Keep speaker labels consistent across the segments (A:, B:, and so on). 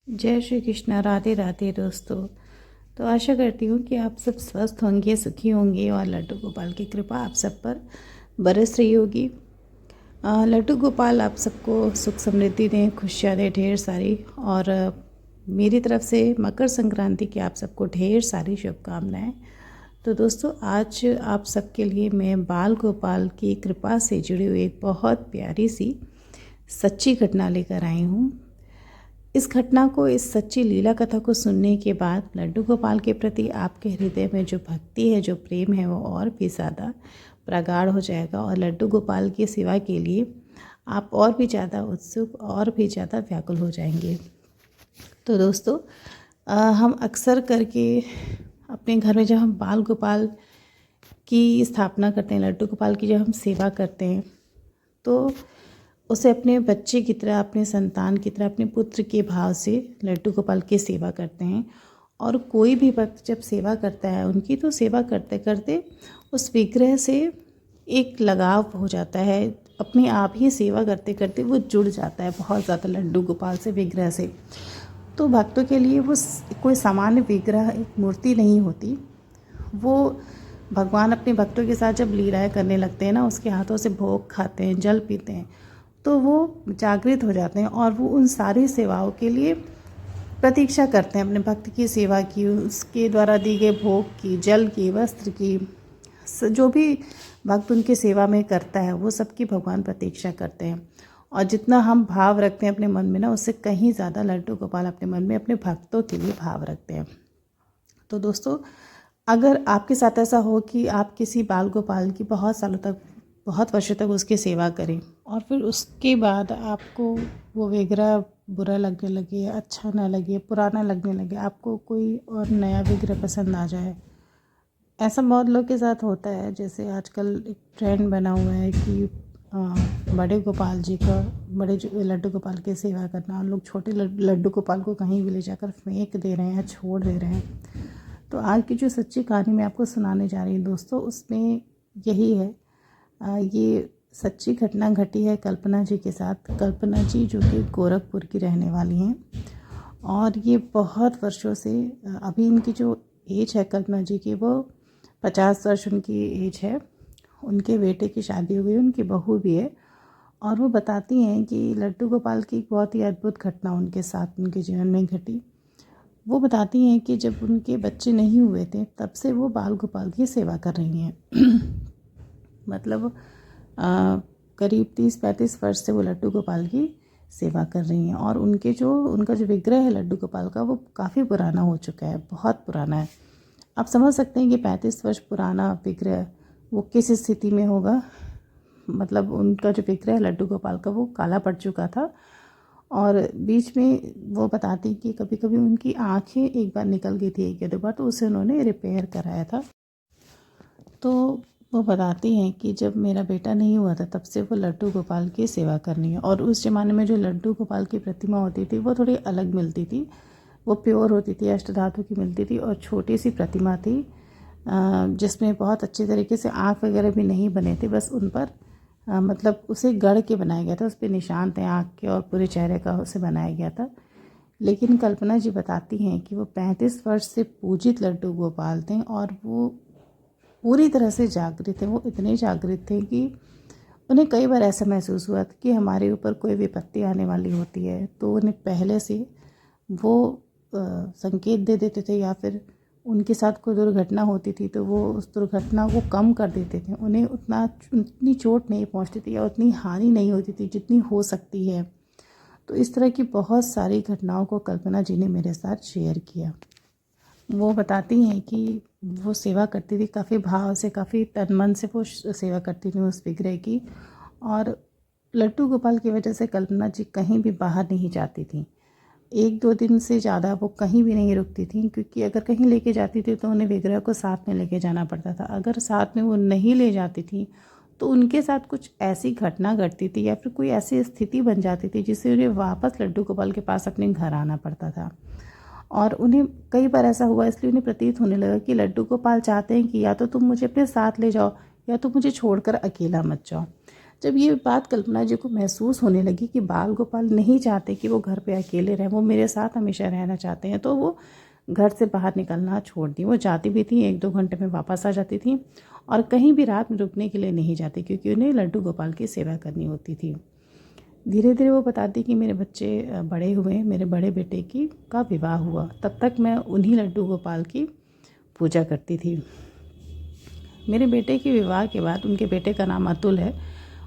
A: जय श्री कृष्णा। राधे राधे दोस्तों। तो आशा करती हूँ कि आप सब स्वस्थ होंगे, सुखी होंगे और लड्डू गोपाल की कृपा आप सब पर बरस रही होगी। लड्डू गोपाल आप सबको सुख समृद्धि दें, खुशियाँ दें ढेर सारी। और मेरी तरफ से मकर संक्रांति की आप सबको ढेर सारी शुभकामनाएं। तो दोस्तों, आज आप सबके लिए मैं बाल गोपाल की कृपा से जुड़ी हुई एक बहुत प्यारी सी सच्ची घटना लेकर आई हूँ। इस घटना को, इस सच्ची लीला कथा को सुनने के बाद लड्डू गोपाल के प्रति आपके हृदय में जो भक्ति है, जो प्रेम है, वो और भी ज़्यादा प्रगाढ़ हो जाएगा और लड्डू गोपाल की सेवा के लिए आप और भी ज़्यादा उत्सुक और भी ज़्यादा व्याकुल हो जाएंगे। तो दोस्तों, हम अक्सर करके अपने घर में जब हम बाल गोपाल की स्थापना करते हैं, लड्डू गोपाल की जब हम सेवा करते हैं, तो उसे अपने बच्चे की तरह, अपने संतान की तरह, अपने पुत्र के भाव से लड्डू गोपाल की सेवा करते हैं। और कोई भी भक्त जब सेवा करता है उनकी, तो सेवा करते करते उस विग्रह से एक लगाव हो जाता है। अपने आप ही सेवा करते करते वो जुड़ जाता है बहुत ज़्यादा लड्डू गोपाल से, विग्रह से। तो भक्तों के लिए वो कोई सामान्य विग्रह, एक मूर्ति नहीं होती। वो भगवान अपने भक्तों के साथ जब लीलाएँ करने लगते हैं ना, उसके हाथों से भोग खाते हैं, जल पीते हैं, तो वो जागृत हो जाते हैं और वो उन सारी सेवाओं के लिए प्रतीक्षा करते हैं, अपने भक्त की सेवा की, उसके द्वारा दी गए भोग की, जल की, वस्त्र की, जो भी भक्त उनकी सेवा में करता है वो सबकी भगवान प्रतीक्षा करते हैं। और जितना हम भाव रखते हैं अपने मन में ना, उससे कहीं ज़्यादा लड्डू गोपाल अपने मन में अपने भक्तों के लिए भाव रखते हैं। तो दोस्तों, अगर आपके साथ ऐसा हो कि आप किसी बाल गोपाल की बहुत सालों तक, बहुत वर्षों तक उसकी सेवा करें और फिर उसके बाद आपको वो विग्रह बुरा लगने लगे, अच्छा ना लगे, पुराना लगने लगे, आपको कोई और नया विग्रह पसंद आ जाए, ऐसा बहुत लोग के साथ होता है। जैसे आजकल एक ट्रेंड बना हुआ है कि बड़े गोपाल जी का, बड़े लड्डू गोपाल की सेवा करना, और लोग छोटे लड्डू गोपाल को कहीं भी ले जाकर फेंक दे रहे हैं, छोड़ दे रहे हैं। तो आज की जो सच्ची कहानी मैं आपको सुनाने जा रही हूँ दोस्तों, उसमें यही है। ये सच्ची घटना घटी है कल्पना जी के साथ। कल्पना जी जो कि गोरखपुर की रहने वाली हैं और ये बहुत वर्षों से, अभी इनकी जो एज है कल्पना जी की, वो 50 वर्ष उनकी एज है। उनके बेटे की शादी हो गई, उनकी बहू भी है। और वो बताती हैं कि लड्डू गोपाल की एक बहुत ही अद्भुत घटना उनके साथ, उनके जीवन में घटी। वो बताती हैं कि जब उनके बच्चे नहीं हुए थे, तब से वो बाल गोपाल की सेवा कर रही हैं। मतलब करीब 30-35 वर्ष से वो लड्डू गोपाल की सेवा कर रही हैं। और उनका जो विग्रह है लड्डू गोपाल का, वो काफ़ी पुराना हो चुका है, बहुत पुराना है। आप समझ सकते हैं कि 35 वर्ष पुराना विग्रह वो किस स्थिति में होगा। मतलब उनका जो विग्रह है लड्डू गोपाल का, वो काला पड़ चुका था। और बीच में वो बताती कि कभी कभी उनकी आँखें एक बार निकल गई थी, एक या दो बार, तो उसे उन्होंने रिपेयर कराया था। तो वो बताती हैं कि जब मेरा बेटा नहीं हुआ था, तब से वो लड्डू गोपाल की सेवा करनी है। और उस ज़माने में जो लड्डू गोपाल की प्रतिमा होती थी, वो थोड़ी अलग मिलती थी। वो प्योर होती थी, अष्टधातु की मिलती थी, और छोटी सी प्रतिमा थी जिसमें बहुत अच्छे तरीके से आँख वगैरह भी नहीं बने थे, बस उन पर मतलब उसे गढ़ के बनाया गया था, उस पर निशान थे आँख के और पूरे चेहरे का उसे बनाया गया था। लेकिन कल्पना जी बताती हैं कि वो 35 वर्ष से पूजित लड्डू गोपाल थे और वो पूरी तरह से जागृत थे। वो इतने जागृत थे कि उन्हें कई बार ऐसा महसूस हुआ था कि हमारे ऊपर कोई विपत्ति आने वाली होती है, तो उन्हें पहले से वो संकेत दे देते थे, या फिर उनके साथ कोई दुर्घटना होती थी तो वो उस दुर्घटना को कम कर देते थे। उन्हें उतनी चोट नहीं पहुंचती थी या उतनी हानि नहीं होती थी जितनी हो सकती है। तो इस तरह की बहुत सारी घटनाओं को कल्पना जी ने मेरे साथ शेयर किया। वो बताती हैं कि वो सेवा करती थी काफ़ी भाव से, काफ़ी तन मन से वो सेवा करती थी उस विग्रह की। और लड्डू गोपाल की वजह से कल्पना जी कहीं भी बाहर नहीं जाती थी। 1-2 दिन से ज़्यादा वो कहीं भी नहीं रुकती थी, क्योंकि अगर कहीं लेके जाती थी तो उन्हें विग्रह को साथ में लेके जाना पड़ता था। अगर साथ में वो नहीं ले जाती थी तो उनके साथ कुछ ऐसी घटना घटती थी या फिर कोई ऐसी स्थिति बन जाती थी जिससे उन्हें वापस लड्डू गोपाल के पास अपने घर आना पड़ता था। और उन्हें कई बार ऐसा हुआ, इसलिए उन्हें प्रतीत होने लगा कि लड्डू गोपाल चाहते हैं कि या तो तुम मुझे अपने साथ ले जाओ, या तो मुझे छोड़कर अकेला मत जाओ। जब ये बात कल्पना जी को महसूस होने लगी कि बाल गोपाल नहीं चाहते कि वो घर पे अकेले रहें, वो मेरे साथ हमेशा रहना चाहते हैं, तो वो घर से बाहर निकलना छोड़ दी। वो जाती भी थी, 1-2 घंटे में वापस आ जाती थी और कहीं भी रात में रुकने के लिए नहीं जाती, क्योंकि उन्हें लड्डू गोपाल की सेवा करनी होती थी। धीरे धीरे वो बताती कि मेरे बच्चे बड़े हुए, मेरे बड़े बेटे की का विवाह हुआ, तब तक मैं उन्हीं लड्डू गोपाल की पूजा करती थी। मेरे बेटे के विवाह के बाद, उनके बेटे का नाम अतुल है,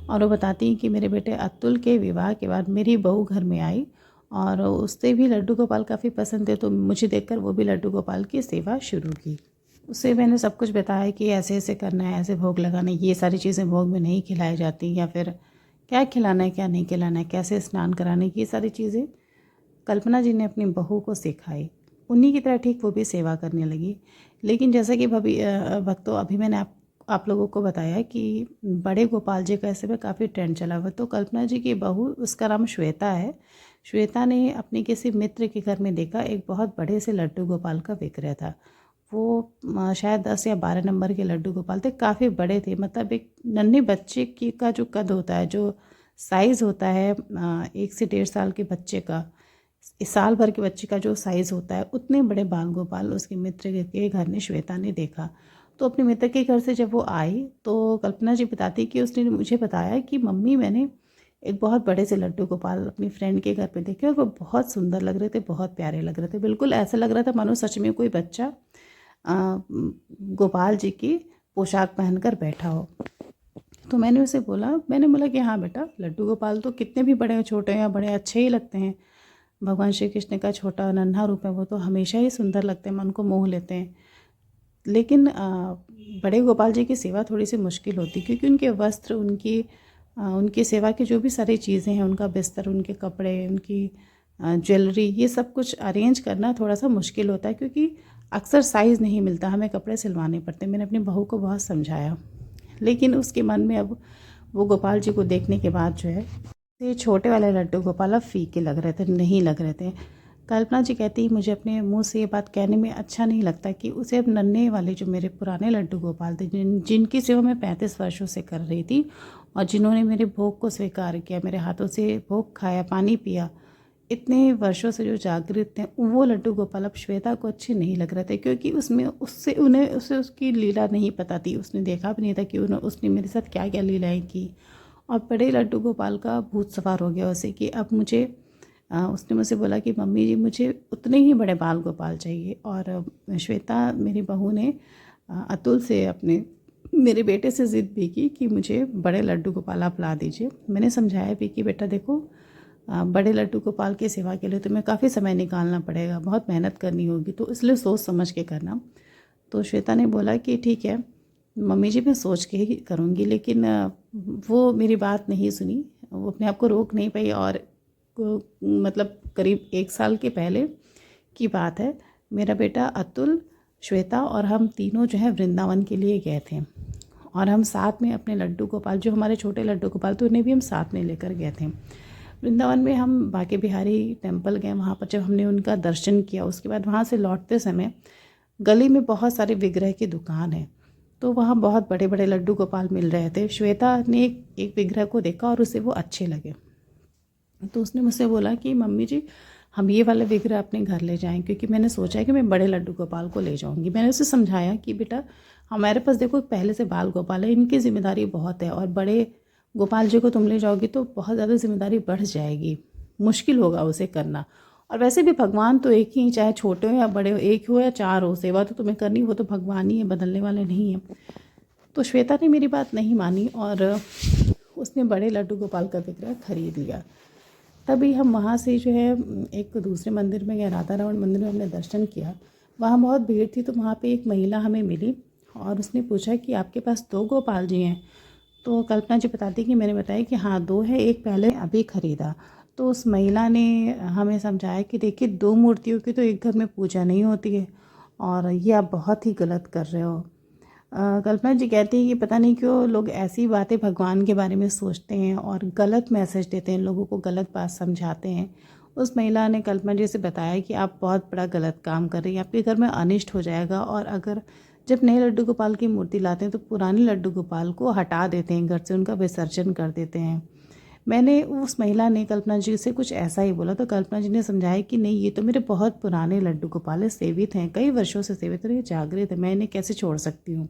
A: और वो बताती हैं कि मेरे बेटे अतुल के विवाह के बाद मेरी बहू घर में आई और उससे भी लड्डू गोपाल काफ़ी पसंद थे, तो मुझे देखकर वो भी लड्डू गोपाल की सेवा शुरू की। उससे मैंने सब कुछ बताया कि ऐसे ऐसे करना है, ऐसे भोग लगाना है, ये सारी चीज़ें भोग में नहीं खिलाई जाती, या फिर क्या खिलाना है क्या नहीं खिलाना है, कैसे स्नान कराना है, ये सारी चीज़ें कल्पना जी ने अपनी बहू को सिखाई। उन्हीं की तरह ठीक वो भी सेवा करने लगी। लेकिन जैसा कि भक्तों, अभी मैंने आप लोगों को बताया कि बड़े गोपाल जी का ऐसे में काफ़ी ट्रेंड चला हुआ। तो कल्पना जी की बहू, उसका नाम श्वेता है, श्वेता ने अपने किसी मित्र के घर में देखा एक बहुत बड़े से लड्डू गोपाल का विक्रय था। वो शायद 10 या 12 नंबर के लड्डू गोपाल थे, काफ़ी बड़े थे। मतलब एक नन्हे बच्चे की का जो कद होता है, जो साइज़ होता है 1 से 1.5 साल के बच्चे का, इस साल भर के बच्चे का जो साइज़ होता है, उतने बड़े बाल गोपाल उसके मित्र के घर में श्वेता ने देखा। तो अपने मित्र के घर से जब वो आई, तो कल्पना जी बताती कि उसने मुझे बताया कि मम्मी, मैंने एक बहुत बड़े से लड्डू गोपाल अपनी फ्रेंड के घर पे देखे और वो बहुत सुंदर लग रहे थे, बहुत प्यारे लग रहे थे। बिल्कुल ऐसा लग रहा था मानो सच में कोई बच्चा गोपाल जी की पोशाक पहनकर बैठा हो। तो मैंने बोला कि हाँ बेटा, लड्डू गोपाल तो कितने भी बड़े छोटे या बड़े अच्छे ही लगते हैं। भगवान श्री कृष्ण का छोटा नन्हा रूप है, वो तो हमेशा ही सुंदर लगते हैं, मन को मोह लेते हैं। लेकिन बड़े गोपाल जी की सेवा थोड़ी सी मुश्किल होती, क्योंकि उनके वस्त्र, उनकी सेवा की जो भी सारी चीज़ें हैं, उनका बिस्तर, उनके कपड़े, उनकी ज्वेलरी, ये सब कुछ अरेंज करना थोड़ा सा मुश्किल होता है, क्योंकि अक्सर साइज़ नहीं मिलता, हमें कपड़े सिलवाने पड़ते हैं। मैंने अपनी बहू को बहुत समझाया, लेकिन उसके मन में अब वो गोपाल जी को देखने के बाद जो है, ये छोटे वाले लड्डू गोपाल अब फीके लग रहे थे, नहीं लग रहे थे। कल्पना जी कहती, मुझे अपने मुंह से ये बात कहने में अच्छा नहीं लगता कि उसे अब नन्हे वाले जो मेरे पुराने लड्डू गोपाल थे, जिनकी सेवा मैं 35 वर्षों से कर रही थी और जिन्होंने मेरे भोग को स्वीकार किया, मेरे हाथों से भोग खाया, पानी पिया, इतने वर्षों से जो जागृत थे, वो लड्डू गोपाल अब श्वेता को अच्छे नहीं लग रहे थे, क्योंकि उसे उसकी लीला नहीं पता थी, उसने देखा भी नहीं था कि उसने मेरे साथ क्या क्या लीलाएँ की। और बड़े लड्डू गोपाल का भूत सवार हो गया उसे कि अब उसने मुझसे बोला कि मम्मी जी, मुझे उतने ही बड़े बाल गोपाल चाहिए। और श्वेता, मेरी बहू ने अतुल से, मेरे बेटे से ज़िद भी की कि मुझे बड़े लड्डू गोपाल आप ला दीजिए। मैंने समझाया भी कि बेटा देखो, बड़े लड्डू गोपाल की सेवा के लिए तुम्हें काफ़ी समय निकालना पड़ेगा, बहुत मेहनत करनी होगी, तो इसलिए सोच समझ के करना। तो श्वेता ने बोला कि ठीक है मम्मी जी, मैं सोच के ही करूँगी। लेकिन वो मेरी बात नहीं सुनी, वो अपने आप को रोक नहीं पाई। और मतलब करीब 1 साल के पहले की बात है, मेरा बेटा अतुल, श्वेता और हम तीनों जो है वृंदावन के लिए गए थे, और हम साथ में अपने लड्डू गोपाल, जो हमारे छोटे लड्डू गोपाल थे, उन्हें भी हम साथ में लेकर गए थे। वृंदावन में हम बांके बिहारी टेम्पल गए, वहाँ पर जब हमने उनका दर्शन किया, उसके बाद वहाँ से लौटते समय गली में बहुत सारे विग्रह की दुकान है, तो वहाँ बहुत बड़े बड़े लड्डू गोपाल मिल रहे थे। श्वेता ने एक विग्रह को देखा और उसे वो अच्छे लगे, तो उसने मुझसे बोला कि मम्मी जी, हम ये वाला विग्रह अपने घर ले जाएं, क्योंकि मैंने सोचा है कि मैं बड़े लड्डू गोपाल को ले जाऊंगी। मैंने उसे समझाया कि बेटा, हमारे पास देखो पहले से बाल गोपाल है, इनकी जिम्मेदारी बहुत है, और बड़े गोपाल जी को तुम ले जाओगी तो बहुत ज़्यादा जिम्मेदारी बढ़ जाएगी, मुश्किल होगा उसे करना। और वैसे भी भगवान तो एक ही, चाहे छोटे हो या बड़े हो, एक हो या 4 हो, सेवा तो तुम्हें करनी, वो तो भगवान ही है, बदलने वाले नहीं हैं। तो श्वेता ने मेरी बात नहीं मानी और उसने बड़े लड्डू गोपाल का विग्रह खरीद लिया। तभी हम वहाँ से जो है एक दूसरे मंदिर में गए, राधा रमण मंदिर में हमने दर्शन किया। वहाँ बहुत भीड़ थी, तो वहाँ पे एक महिला हमें मिली और उसने पूछा कि आपके पास 2 गोपाल जी हैं? तो कल्पना जी बताती कि मैंने बताया कि हाँ 2 है, एक पहले अभी ख़रीदा। तो उस महिला ने हमें समझाया कि देखिए 2 मूर्तियों की तो एक घर में पूजा नहीं होती है, और ये आप बहुत ही गलत कर रहे हो। कल्पना जी कहती हैं कि पता नहीं क्यों लोग ऐसी बातें भगवान के बारे में सोचते हैं और गलत मैसेज देते हैं, लोगों को गलत बात समझाते हैं। उस महिला ने कल्पना जी से बताया कि आप बहुत बड़ा गलत काम कर रही हैं, आपके घर में अनिष्ट हो जाएगा, और अगर जब नए लड्डू गोपाल की मूर्ति लाते हैं तो पुराने लड्डू गोपाल को हटा देते हैं घर से, उनका विसर्जन कर देते हैं। मैंने उस महिला ने कल्पना जी से कुछ ऐसा ही बोला, तो कल्पना जी ने समझाया कि नहीं, ये तो मेरे बहुत पुराने लड्डू गोपाल है, सेवित हैं, कई वर्षों से सेवित है, ये जागृत है, मैं इन्हें कैसे छोड़ सकती हूँ।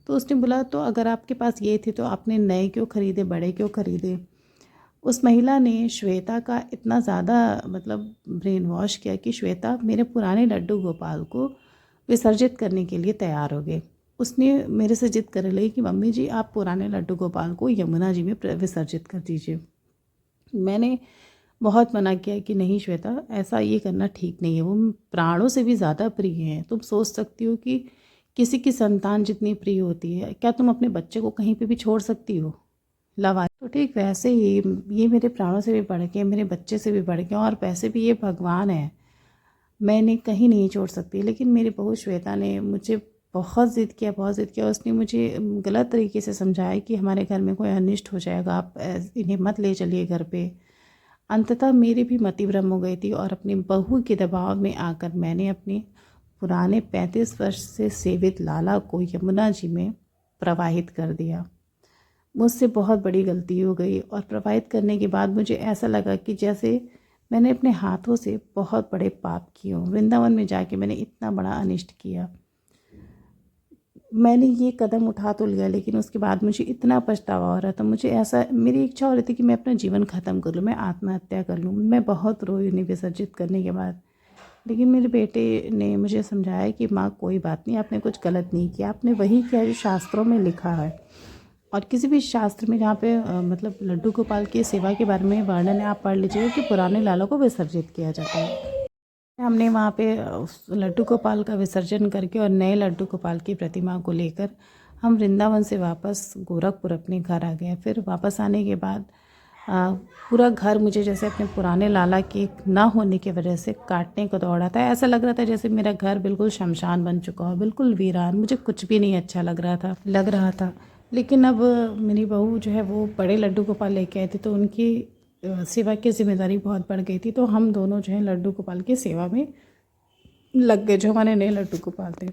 A: तो उसने बोला तो अगर आपके पास ये थे तो आपने नए क्यों खरीदे, बड़े क्यों खरीदे। उस महिला ने श्वेता का इतना ज़्यादा मतलब ब्रेन वॉश किया कि श्वेता मेरे पुराने लड्डू गोपाल को विसर्जित करने के लिए तैयार हो गए। उसने मेरे से जिद करने लगी कि मम्मी जी आप पुराने लड्डू गोपाल को यमुना जी में विसर्जित कर दीजिए। मैंने बहुत मना किया कि नहीं श्वेता, ऐसा ये करना ठीक नहीं है, वो प्राणों से भी ज़्यादा प्रिय हैं। तुम सोच सकती हो कि किसी की संतान जितनी प्रिय होती है, क्या तुम अपने बच्चे को कहीं पे भी छोड़ सकती हो। लवा तो ठीक वैसे ही ये मेरे प्राणों से भी बढ़ के, मेरे बच्चे से भी बढ़ के, और पैसे भी ये भगवान है, मैं इन्हें कहीं नहीं छोड़ सकती। लेकिन मेरी बहू श्वेता ने मुझे बहुत ज़िद किया, बहुत ज़िद किया। उसने मुझे गलत तरीके से समझाया कि हमारे घर में कोई अनिष्ट हो जाएगा, आप इन्हें मत ले चलिए घर पे। अंततः मेरी भी मति भ्रम हो गई थी और अपनी बहू के दबाव में आकर मैंने अपने पुराने 35 वर्ष से सेवित लाला को यमुना जी में प्रवाहित कर दिया। मुझसे बहुत बड़ी गलती हो गई और प्रवाहित करने के बाद मुझे ऐसा लगा कि जैसे मैंने अपने हाथों से बहुत बड़े पाप किए हों। वृंदावन में जाके मैंने इतना बड़ा अनिष्ट किया। मैंने ये कदम उठा तो लिया, लेकिन उसके बाद मुझे इतना पछतावा हो रहा था। मुझे ऐसा, मेरी इच्छा हो रही थी कि मैं अपना जीवन ख़त्म कर लूँ, मैं आत्महत्या कर लूँ। मैं बहुत रोई उन्हें विसर्जित करने के बाद। लेकिन मेरे बेटे ने मुझे समझाया कि माँ कोई बात नहीं, आपने कुछ गलत नहीं किया, आपने वही किया जो शास्त्रों में लिखा है। और किसी भी शास्त्र में जहाँ पे मतलब लड्डू गोपाल की सेवा के बारे में वर्णन है, आप पढ़ लीजिएगा कि पुराने लालों को विसर्जित किया जाता है। हमने वहाँ पे उस लड्डू गोपाल का विसर्जन करके और नए लड्डू गोपाल की प्रतिमा को लेकर हम वृंदावन से वापस गोरखपुर अपने घर आ गए। फिर वापस आने के बाद पूरा घर मुझे जैसे अपने पुराने लाला के ना होने की वजह से काटने को दौड़ा था। ऐसा लग रहा था जैसे मेरा घर बिल्कुल शमशान बन चुका हो, बिल्कुल वीरान। मुझे कुछ भी नहीं अच्छा लग रहा था। लेकिन अब मेरी बहू जो है वो बड़े लड्डू गोपाल लेके आई थी, तो उनकी सेवा की जिम्मेदारी बहुत बढ़ गई थी। तो हम दोनों जो है लड्डू गोपाल की सेवा में लग गए, जो हमारे नए लड्डू गोपाल थे।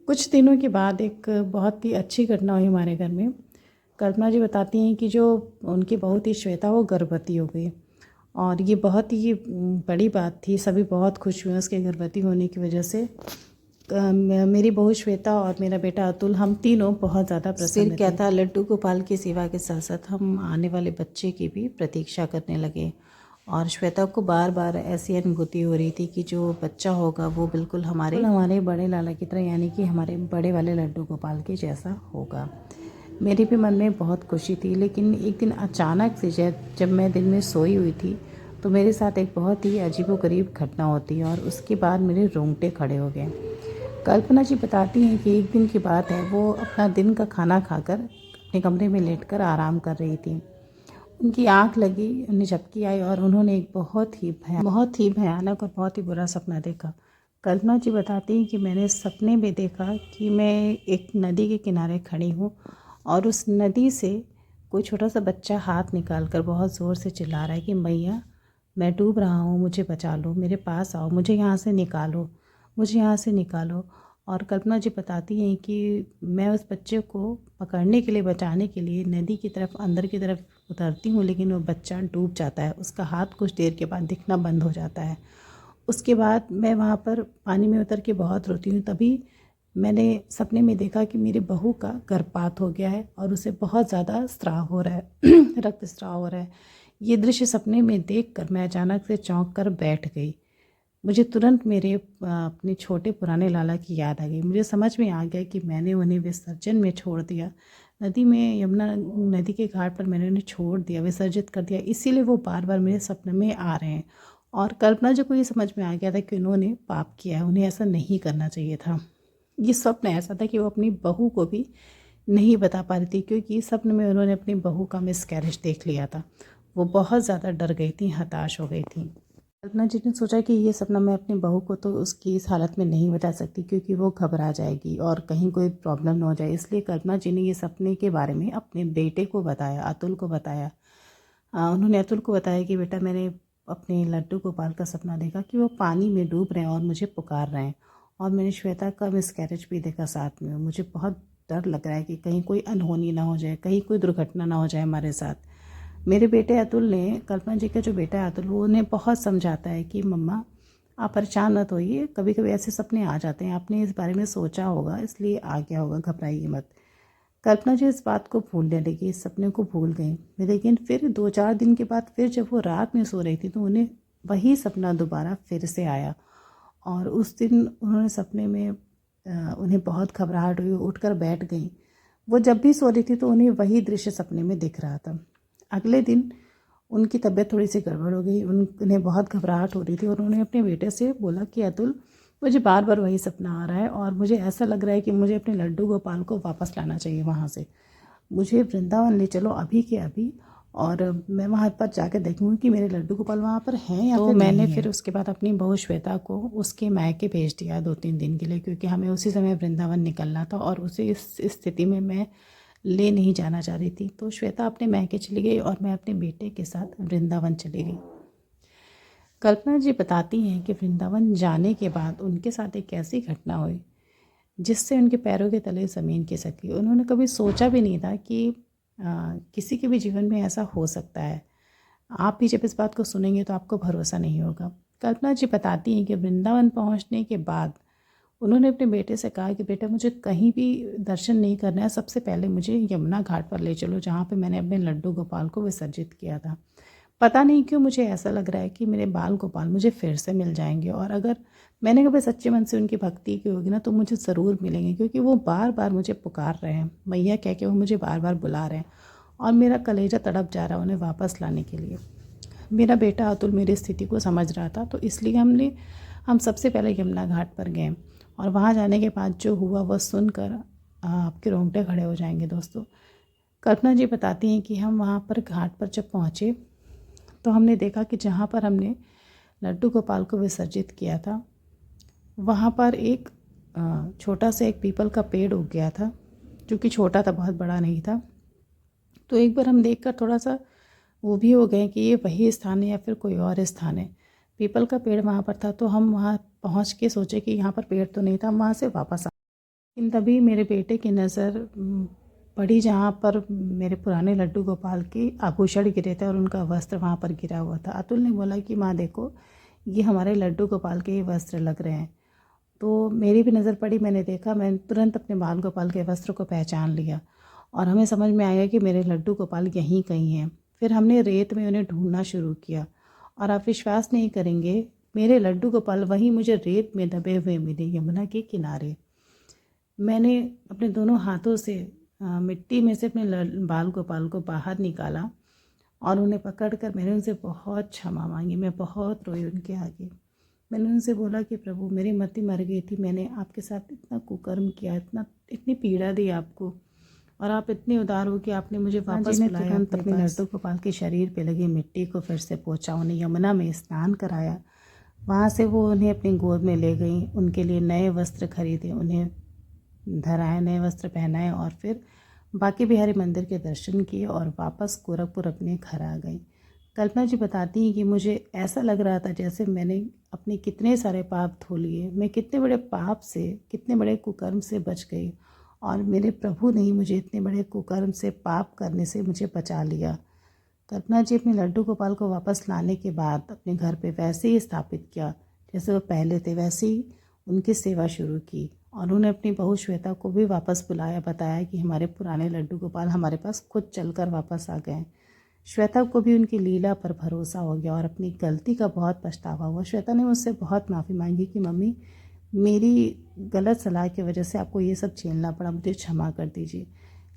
A: कुछ दिनों के बाद एक बहुत ही अच्छी घटना हुई हमारे घर में। कल्पना जी बताती हैं कि जो उनकी बहू थी श्वेता, वो गर्भवती हो गई और ये बहुत ही बड़ी बात थी। सभी बहुत खुश हुए उसके गर्भवती होने की वजह से। मेरी बहू श्वेता और मेरा बेटा अतुल, हम तीनों बहुत ज़्यादा प्रसन्न थे। फिर क्या था, लड्डू गोपाल की सेवा के साथ साथ हम आने वाले बच्चे की भी प्रतीक्षा करने लगे और श्वेता को बार बार ऐसी अनुभूति हो रही थी कि जो बच्चा होगा वो बिल्कुल हमारे बड़े लाला की तरह, यानी कि हमारे बड़े वाले लड्डू गोपाल के जैसा होगा। मेरे भी मन में बहुत खुशी थी। लेकिन एक दिन अचानक से जब मैं दिन में सोई हुई थी तो मेरे साथ एक बहुत ही अजीबोगरीब घटना होती है और उसके बाद मेरे रोंगटे खड़े हो गए। कल्पना जी बताती हैं कि एक दिन की बात है, वो अपना दिन का खाना खाकर अपने कमरे में लेटकर आराम कर रही थी। उनकी आंख लगी, उन्हें झपकी आई और उन्होंने एक बहुत ही भयानक और बहुत ही बुरा सपना देखा। कल्पना जी बताती हैं कि मैंने सपने में देखा कि मैं एक नदी के किनारे खड़ी हूँ और उस नदी से कोई छोटा सा बच्चा हाथ निकाल कर बहुत ज़ोर से चिल्ला रहा है कि मैया मैं डूब रहा हूँ, मुझे बचा लो, मेरे पास आओ, मुझे यहाँ से निकालो। और कल्पना जी बताती हैं कि मैं उस बच्चे को पकड़ने के लिए, बचाने के लिए नदी की तरफ, अंदर की तरफ उतरती हूँ, लेकिन वो बच्चा डूब जाता है। उसका हाथ कुछ देर के बाद दिखना बंद हो जाता है। उसके बाद मैं वहाँ पर पानी में उतर के बहुत रोती हूँ। तभी मैंने सपने में देखा कि मेरी बहू का गर्भपात हो गया है और उसे बहुत ज़्यादा स्राव हो रहा है रक्त स्राव हो रहा है। ये दृश्य सपने में देखकर मैं अचानक से चौंक कर बैठ गई। मुझे तुरंत मेरे अपने छोटे पुराने लाला की याद आ गई। मुझे समझ में आ गया कि मैंने उन्हें विसर्जन में छोड़ दिया, नदी में, यमुना नदी के घाट पर मैंने उन्हें छोड़ दिया, विसर्जित कर दिया। इसीलिए वो बार बार मेरे सपने में आ रहे हैं। और कल्पना जी को ये समझ में आ गया था कि उन्होंने पाप किया है, उन्हें ऐसा नहीं करना चाहिए था। ये स्वप्न ऐसा था कि वो अपनी बहू को भी नहीं बता पा रही थी, क्योंकि सपने में उन्होंने अपनी बहू का मिसकैरेज देख लिया था। वो बहुत ज़्यादा डर गई थी, हताश हो गई थी। कल्पना जी ने सोचा कि ये सपना मैं अपनी बहू को तो उसकी इस हालत में नहीं बता सकती, क्योंकि वो घबरा जाएगी और कहीं कोई प्रॉब्लम ना हो जाए। इसलिए कल्पना जी ने ये सपने के बारे में अपने बेटे को बताया, अतुल को बताया। उन्होंने अतुल को बताया कि बेटा, मैंने अपने लड्डू गोपाल का सपना देखा कि वो पानी में डूब रहे हैं और मुझे पुकार रहे हैं और मैंने श्वेता का मिसकैरेज भी देखा साथ में। मुझे बहुत डर लग रहा है कि कहीं कोई अनहोनी ना हो जाए, कहीं कोई दुर्घटना ना हो जाए हमारे साथ। मेरे बेटे अतुल ने, कल्पना जी का जो बेटा है अतुल, वो उन्हें बहुत समझाता है कि मम्मा आप परेशान मत होइए, कभी कभी ऐसे सपने आ जाते हैं, आपने इस बारे में सोचा होगा इसलिए आ गया होगा, घबराइए मत। कल्पना जी इस बात को भूलने लगी, इस सपने को भूल गई। लेकिन फिर 2-4 दिन के बाद फिर जब वो रात में सो रही थी तो उन्हें वही सपना दोबारा फिर से आया। और उस दिन उन्होंने सपने में उन्हें बहुत घबराहट हुई, उठकर बैठ गई। वो जब भी सो रही थी तो उन्हें वही दृश्य सपने में दिख रहा था। अगले दिन उनकी तबीयत थोड़ी सी गड़बड़ हो गई, उन्हें बहुत घबराहट हो रही थी और उन्होंने अपने बेटे से बोला कि अतुल मुझे बार बार वही सपना आ रहा है और मुझे ऐसा लग रहा है कि मुझे अपने लड्डू गोपाल को वापस लाना चाहिए वहाँ से, मुझे वृंदावन ले चलो अभी के अभी, और मैं वहाँ पर जाकर देखूँगी कि मेरे लड्डू गोपाल वहाँ पर हैं या फिर मैंने फिर उसके बाद अपनी बहू श्वेता को उसके मायके भेज दिया 2-3 दिन के लिए, क्योंकि हमें उसी समय वृंदावन निकलना था और उसे इस स्थिति में मैं ले नहीं जाना चाह रही थी। तो श्वेता अपने मायके चली गई और मैं अपने बेटे के साथ वृंदावन चली गई। कल्पना जी बताती हैं कि वृंदावन जाने के बाद उनके साथ एक ऐसी घटना हुई जिससे उनके पैरों के तले ज़मीन खिसक गई। उन्होंने कभी सोचा भी नहीं था कि किसी के भी जीवन में ऐसा हो सकता है। आप भी जब इस बात को सुनेंगे तो आपको भरोसा नहीं होगा। कल्पना जी बताती हैं कि वृंदावन पहुंचने के बाद उन्होंने अपने बेटे से कहा कि बेटा मुझे कहीं भी दर्शन नहीं करना है, सबसे पहले मुझे यमुना घाट पर ले चलो जहाँ पे मैंने अपने लड्डू गोपाल को विसर्जित किया था। पता नहीं क्यों मुझे ऐसा लग रहा है कि मेरे बाल गोपाल मुझे फिर से मिल जाएंगे, और अगर मैंने कभी सच्चे मन से उनकी भक्ति की होगी ना तो मुझे ज़रूर मिलेंगे, क्योंकि वो बार बार मुझे पुकार रहे हैं, मैया कह के वो मुझे बार बार बुला रहे हैं और मेरा कलेजा तड़प जा रहा है उन्हें वापस लाने के लिए। मेरा बेटा अतुल मेरी स्थिति को समझ रहा था, तो इसलिए हम सबसे पहले यमुना घाट पर गए और वहाँ जाने के बाद जो हुआ वह सुनकर आपके रोंगटे खड़े हो जाएंगे दोस्तों। कल्पना जी बताती हैं कि हम वहाँ पर घाट पर जब पहुँचे तो हमने देखा कि जहाँ पर हमने लड्डू गोपाल को विसर्जित किया था वहाँ पर एक छोटा सा एक पीपल का पेड़ उग गया था, जो कि छोटा था, बहुत बड़ा नहीं था। तो एक बार हम देखकर थोड़ा सा वो भी हो गए कि ये वही स्थान है या फिर कोई और स्थान है। पीपल का पेड़ वहाँ पर था तो हम वहाँ पहुँच के सोचे कि यहाँ पर पेड़ तो नहीं था, हम वहाँ से वापस आ। लेकिन तभी मेरे बेटे की नज़र पड़ी जहाँ पर मेरे पुराने लड्डू गोपाल के आभूषण गिरे थे और उनका वस्त्र वहाँ पर गिरा हुआ था। अतुल ने बोला कि माँ देखो ये हमारे लड्डू गोपाल के ये वस्त्र लग रहे हैं। तो मेरी भी नज़र पड़ी, मैंने देखा, मैंने तुरंत अपने बाल गोपाल के वस्त्र को पहचान लिया और हमें समझ में आया कि मेरे लड्डू गोपाल यहीं कहीं हैं। फिर हमने रेत में उन्हें ढूंढना शुरू किया और आप विश्वास नहीं करेंगे, मेरे लड्डू गोपाल वहीं मुझे रेत में दबे हुए मिले, यमुना के किनारे। मैंने अपने दोनों हाथों से मिट्टी में से अपने बाल गोपाल को बाहर निकाला और उन्हें पकड़कर मैंने उनसे बहुत क्षमा मांगी। मैं बहुत रोई उनके आगे। मैंने उनसे बोला कि प्रभु मेरी मति मर गई थी, मैंने आपके साथ इतना कुकर्म किया, इतनी पीड़ा दी आपको, और आप इतने उदार हो कि आपने मुझे वापस बुलाया अपने लड्डू गोपाल के शरीर पे लगी मिट्टी को फिर से पोंछा, उन्हें यमुना में स्नान कराया। वहाँ से वो उन्हें अपनी गोद में ले गई, उनके लिए नए वस्त्र खरीदे, उन्हें धराए, नए वस्त्र पहनाए और फिर बाकी बिहारी मंदिर के दर्शन किए और वापस गोरखपुर अपने घर आ गई। कल्पना जी बताती हैं कि मुझे ऐसा लग रहा था जैसे मैंने अपने कितने सारे पाप धो लिए, मैं कितने बड़े पाप से, कितने बड़े कुकर्म से बच गई और मेरे प्रभु ने ही मुझे इतने बड़े कुकर्म से, पाप करने से मुझे बचा लिया। कल्पना जी अपने लड्डू गोपाल को वापस लाने के बाद अपने घर पे वैसे ही स्थापित किया जैसे वो पहले थे, वैसे ही उनकी सेवा शुरू की और उन्होंने अपनी बहू श्वेता को भी वापस बुलाया, बताया कि हमारे पुराने लड्डू गोपाल हमारे पास खुद चलकर वापस आ गए। श्वेता को भी उनकी लीला पर भरोसा हो गया और अपनी गलती का बहुत पछतावा हुआ। श्वेता ने मुझसे बहुत माफ़ी मांगी कि मम्मी मेरी गलत सलाह की वजह से आपको ये सब झेलना पड़ा, मुझे क्षमा कर दीजिए।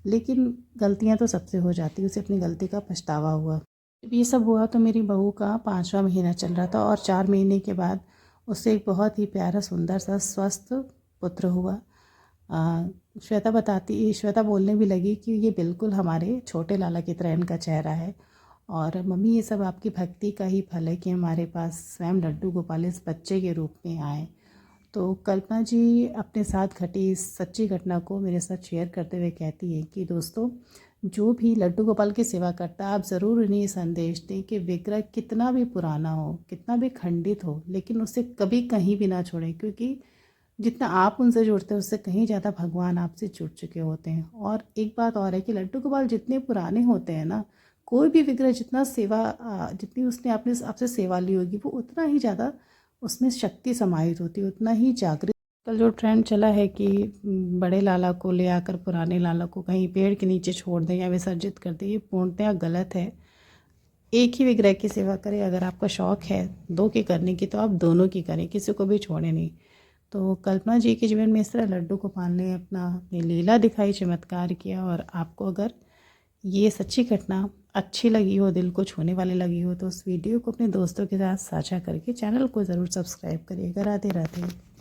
A: लेकिन गलतियां तो सबसे हो जाती, उसे अपनी गलती का पछतावा हुआ। जब ये सब हुआ तो मेरी बहू का 5वां महीना चल रहा था और 4 महीने के बाद उससे एक बहुत ही प्यारा सुंदर सा स्वस्थ पुत्र हुआ। श्वेता बोलने भी लगी कि ये बिल्कुल हमारे छोटे लाला की तरह इनका चेहरा है और मम्मी ये सब आपकी भक्ति का ही फल है कि हमारे पास स्वयं लड्डू गोपाल इस बच्चे के रूप में आए। तो कल्पना जी अपने साथ घटी इस सच्ची घटना को मेरे साथ शेयर करते हुए कहती है कि दोस्तों जो भी लड्डू गोपाल की सेवा करता है आप ज़रूर उन्हें संदेश दें कि विग्रह कितना भी पुराना हो, कितना भी खंडित हो, लेकिन उसे कभी कहीं भी ना छोड़ें, क्योंकि जितना आप उनसे जुड़ते हैं उससे कहीं ज़्यादा भगवान आपसे जुड़ चुके होते हैं। और एक बात और है कि लड्डू गोपाल जितने पुराने होते हैं ना, कोई भी विग्रह जितना जितनी उसने आपने आपसे सेवा ली होगी वो उतना ही ज़्यादा उसमें शक्ति समाहित होती है, उतना ही जागृत। कल जो ट्रेंड चला है कि बड़े लाला को ले आकर पुराने लाला को कहीं पेड़ के नीचे छोड़ दें या विसर्जित कर दें, ये पूर्णतः गलत है। एक ही विग्रह की सेवा करें। अगर आपका शौक़ है दो की करने की तो आप दोनों की करें, किसी को भी छोड़े नहीं। तो कल्पना जी के जीवन में इस तरह लड्डू गोपाल ने अपनी लीला दिखाई, चमत्कार किया। और आपको अगर ये सच्ची घटना अच्छी लगी हो, दिल को छूने वाली लगी हो, तो उस वीडियो को अपने दोस्तों के साथ साझा करके चैनल को ज़रूर सब्सक्राइब करिएगा। राधे राधे।